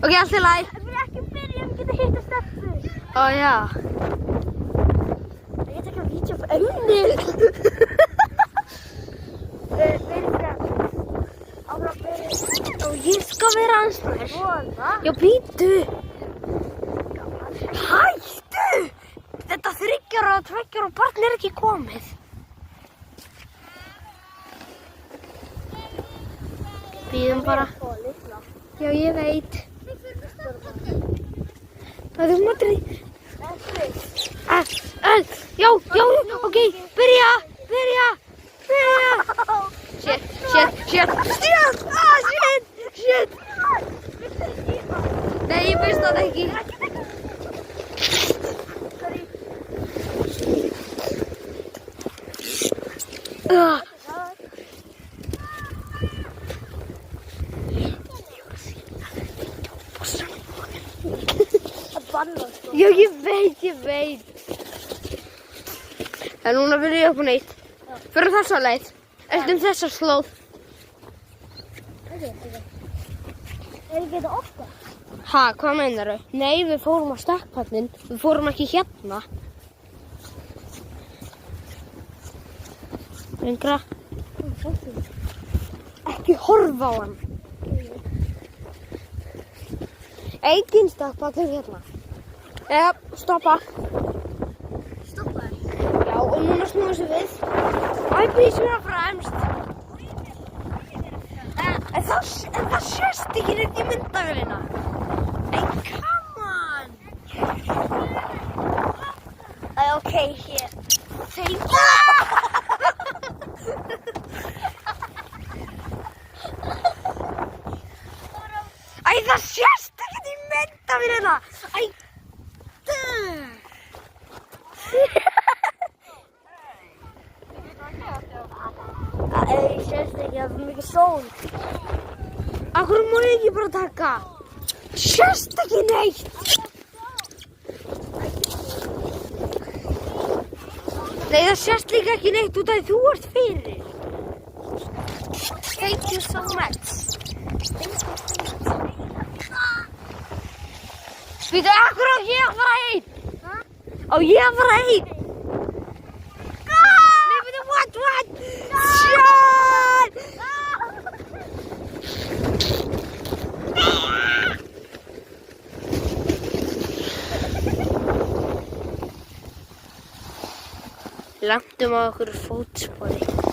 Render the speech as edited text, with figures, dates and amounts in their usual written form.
Ok, allt í lagi. Ég vil ekki byrja, ég geta hitt að steppu. Ó, já. Ég get ekki að vítja upp önnir. Verið frem. Áfram verið. Og ég skal vera ansvar. Svona. Já, býtu. Hættu! Þetta 3 ára og 2 ára barn ekki komið. Bíðum bara. Já, ég veit. Það er matri. Já, ok, byrja. Shit. Shit. Nei, ég veist það ekki. Já, ég veit. En núna byrjum ég upp á neitt. Fyrir þessa leið. Eftir þessa slóð. Er ekki þetta ofta? Ha, hvað meinarðu? Nei, við fórum á stökkpallinn. Við fórum ekki hérna. Lengra. Ekki horfa á hann. Engin stökkpallur hérna. Stoppa. Já, og núna snúum við við. Æpið sér að fremst. En það sést ekki neitt í myndavélina. Hey, come on. Ok, hér. Thank you. Æ, það sést ekki í myndavélina. Æ, Ég sést ekki að það er mikið sól. Akkur má ég ekki bara taka? Sést ekki neitt. Nei, það sést líka ekki neitt út af því þú ert fyrir. Thank you so much. Býtu, akkur á ég að fara einn? Á ég að fara einn? Nei, býtu, what? Sjálf! Lentum á okkur fótspori.